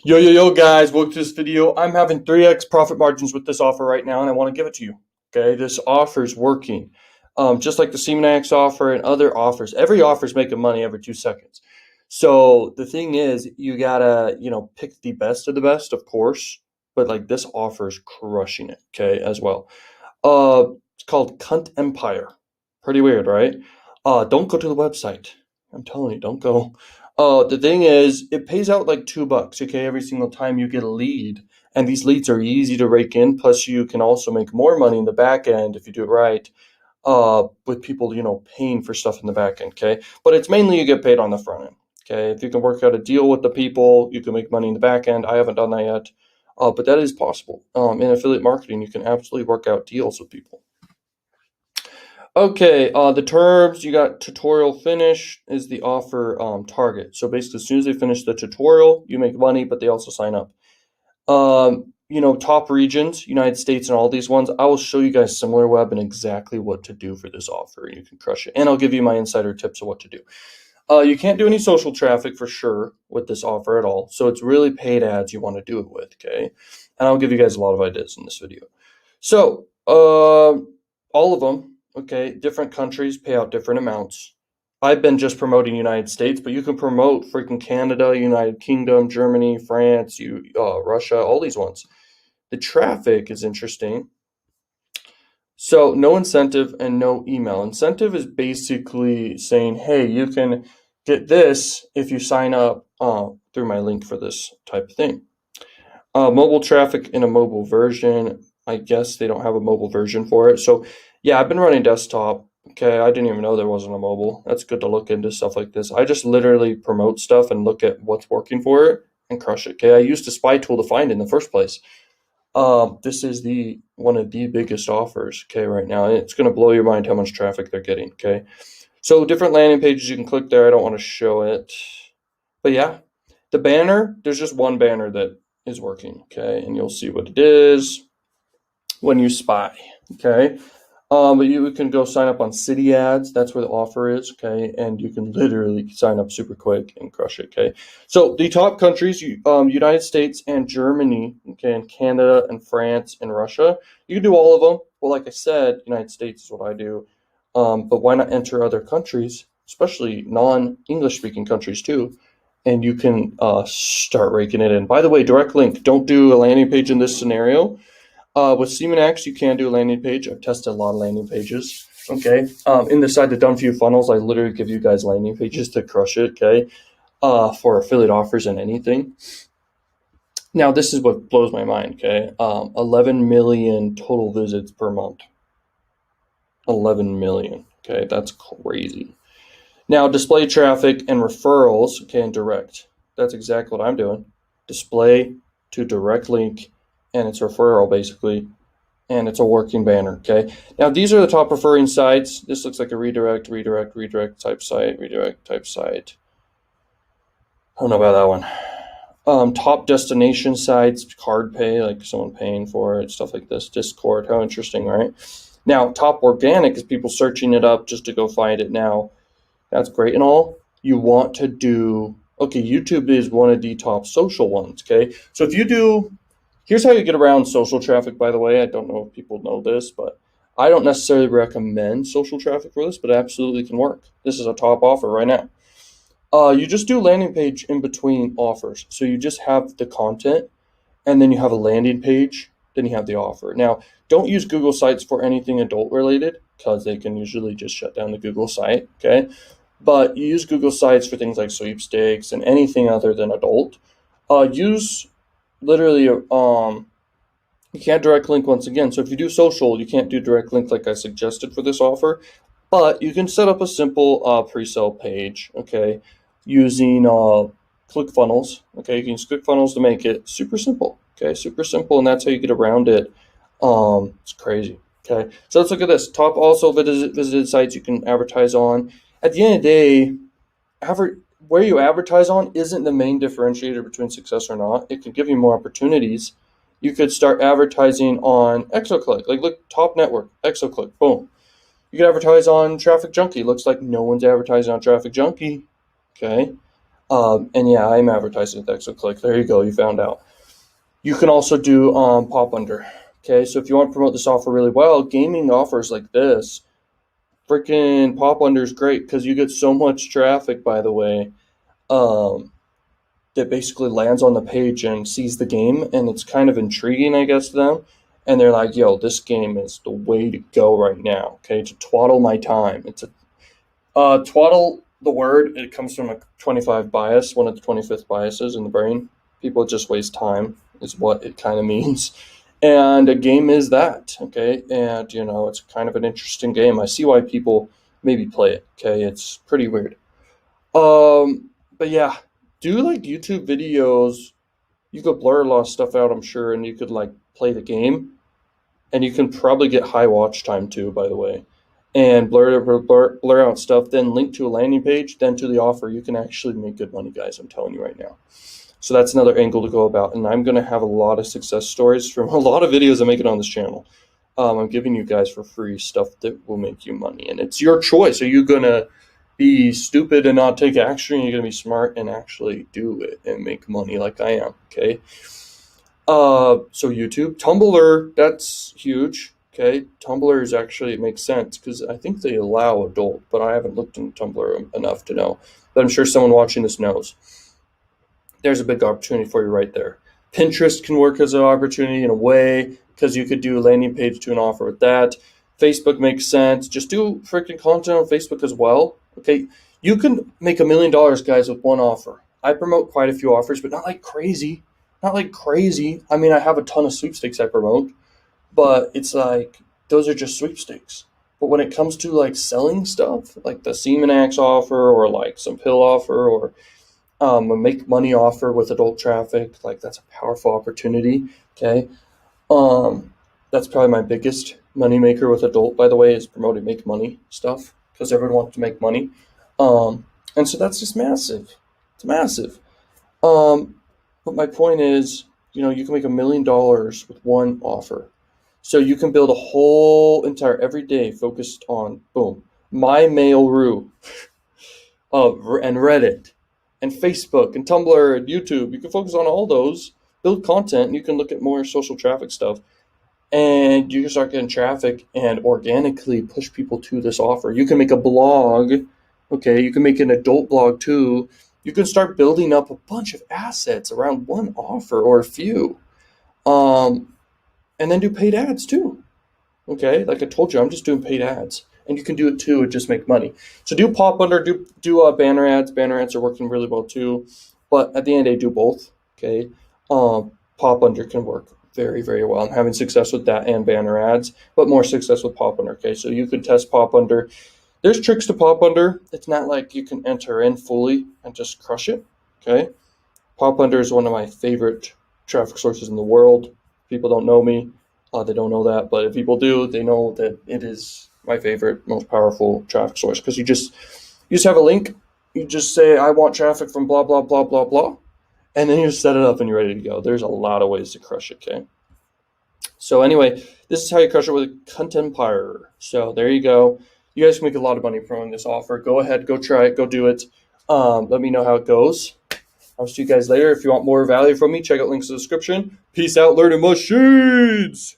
Yo, guys, welcome to this video. I'm having 3x profit margins with this offer right now, and I want to give it to you. Okay, this offer is working. Just like the CMAX offer and other offers, every offer is making money every 2 seconds. So the thing is, you gotta, pick the best of the best, of course, but like this offer is crushing it, okay, as well. It's called CuntEmpire. Pretty weird, right? Don't go to the website. I'm telling you, don't go. The thing is, it pays out like $2, okay, every single time you get a lead. And these leads are easy to rake in. Plus, you can also make more money in the back end if you do it right. With people, paying for stuff in the back end, okay? But it's mainly you get paid on the front end, okay? If you can work out a deal with the people, you can make money in the back end. I haven't done that yet, but that is possible. In affiliate marketing, you can absolutely work out deals with people. Okay, the terms, you got tutorial finish is the offer target. So basically, as soon as they finish the tutorial, you make money, but they also sign up. Top regions, United States and all these ones, I will show you guys similar web and exactly what to do for this offer. You can crush it. And I'll give you my insider tips of what to do. You can't do any social traffic for sure with this offer at all. So it's really paid ads you want to do it with, okay? And I'll give you guys a lot of ideas in this video. So, all of them, okay, different countries pay out different amounts. I've been just promoting United States, but you can promote freaking Canada, United Kingdom, Germany, France, Russia, all these ones. The traffic is interesting. So no incentive and no email. Incentive is basically saying, hey, you can get this if you sign up through my link for this type of thing. Mobile traffic in a mobile version. I guess they don't have a mobile version for it. So yeah, I've been running desktop. Okay, I didn't even know there wasn't a mobile. That's good to look into stuff like this. I just literally promote stuff and look at what's working for it and crush it. Okay, I used a spy tool to find it in the first place. This is one of the biggest offers, okay, right now. And it's going to blow your mind how much traffic they're getting, okay? So different landing pages, you can click there. I don't want to show it. But yeah, the banner, there's just one banner that is working, okay? And you'll see what it is when you spy, okay? But you can go sign up on city ads. That's where the offer is, okay? And you can literally sign up super quick and crush it, okay? So the top countries, United States and Germany, okay, and Canada and France and Russia. You can do all of them. Well, like I said, United States is what I do. But why not enter other countries, especially non-English speaking countries too? And you can start raking it in. By the way, direct link. Don't do a landing page in this scenario. With CMAX, you can do a landing page. I've tested a lot of landing pages, okay? Inside the Done For You funnels, I literally give you guys landing pages to crush it, okay? For affiliate offers and anything. Now, this is what blows my mind, okay? 11 million total visits per month. 11 million, okay? That's crazy. Now, display traffic and referrals, okay, and direct. That's exactly what I'm doing. Display to direct link, and it's referral basically, and it's a working banner, okay? Now, these are the top referring sites. This looks like a redirect type site, redirect type site. I don't know about that one. Top destination sites, card pay, like someone paying for it, stuff like this. Discord, how interesting, right? Now, top organic is people searching it up just to go find it now. That's great and all. You want to do, okay, YouTube is one of the top social ones, okay? So if you do, here's how you get around social traffic, by the way. I don't know if people know this, but I don't necessarily recommend social traffic for this, but it absolutely can work. This is a top offer right now. You just do landing page in between offers. So you just have the content, and then you have a landing page, then you have the offer. Now, don't use Google Sites for anything adult related, because they can usually just shut down the Google site, okay? But you use Google Sites for things like sweepstakes and anything other than adult. Use literally, you can't direct link once again. So if you do social, you can't do direct link like I suggested for this offer, but you can set up a simple pre-sale page, okay, using ClickFunnels, okay? You can use ClickFunnels to make it super simple, okay? Super simple, and that's how you get around it. It's crazy, okay? So let's look at this. Top also visited sites you can advertise on. At the end of the day, where you advertise on isn't the main differentiator between success or not. It can give you more opportunities. You could start advertising on ExoClick. Like, look, top network, ExoClick, boom. You could advertise on Traffic Junkie. Looks like no one's advertising on Traffic Junkie, okay? And yeah, I'm advertising with ExoClick. There you go. You found out. You can also do pop under. Okay, so if you want to promote this offer really well, gaming offers like this, freaking pop under is great because you get so much traffic. By the way, um, that basically lands on the page and sees the game, and it's kind of intriguing, I guess, to them. And they're like, "Yo, this game is the way to go right now." Okay, to twaddle my time. It's a twaddle. The word it comes from a 25 bias, one of the 25th biases in the brain. People just waste time is what it kind of means. And a game is that, okay? And it's kind of an interesting game. I see why people maybe play it. Okay, it's pretty weird. But yeah, do like YouTube videos. You could blur a lot of stuff out, I'm sure, and you could like play the game, and you can probably get high watch time too, by the way. And blur out stuff, then link to a landing page, then to the offer. You can actually make good money, guys. I'm telling you right now. So that's another angle to go about, and I'm going to have a lot of success stories from a lot of videos I'm making on this channel. I'm giving you guys for free stuff that will make you money, and it's your choice. Are you going to be stupid and not take action? Or are you going to be smart and actually do it and make money like I am? Okay. So YouTube, Tumblr, that's huge. Okay, Tumblr is actually, it makes sense because I think they allow adult, but I haven't looked into Tumblr enough to know. But I'm sure someone watching this knows. There's a big opportunity for you right there. Pinterest can work as an opportunity in a way because you could do a landing page to an offer with that. Facebook makes sense. Just do freaking content on Facebook as well. Okay, you can make $1 million, guys, with one offer. I promote quite a few offers, but not like crazy. Not like crazy. I mean, I have a ton of sweepstakes I promote, but it's like those are just sweepstakes. But when it comes to like selling stuff, like the Semen Axe offer or like some pill offer or a make money offer with adult traffic, like that's a powerful opportunity. Okay. Um, that's probably my biggest money maker with adult, by the way, is promoting make money stuff because everyone wants to make money. And so that's just massive. It's massive. Um, but my point is, you can make $1 million with one offer. So you can build a whole entire every day focused on boom, my Mail.ru, and Reddit, and Facebook, and Tumblr, and YouTube. You can focus on all those, build content, and you can look at more social traffic stuff, and you can start getting traffic and organically push people to this offer. You can make a blog, okay? You can make an adult blog too. You can start building up a bunch of assets around one offer or a few, um, and then do paid ads too. Okay, like I told you, I'm just doing paid ads, and you can do it too and just make money. So do pop under, do banner ads. Banner ads are working really well too, but at the end of the day, do both. Okay, pop under can work very very well. I'm having success with that and banner ads, but more success with pop under. Okay, so you could test pop under. There's tricks to pop under. It's not like you can enter in fully and just crush it. Okay, pop under is one of my favorite traffic sources in the world. People don't know me. They don't know that, but if people do, they know that it is my favorite, most powerful traffic source because you just have a link. You just say, I want traffic from blah, blah, blah, blah, blah. And then you set it up and you're ready to go. There's a lot of ways to crush it, okay? So anyway, this is how you crush it with CuntEmpire. So there you go. You guys can make a lot of money from this offer. Go ahead, go try it, go do it. Let me know how it goes. I'll see you guys later. If you want more value from me, check out links in the description. Peace out, learning machines!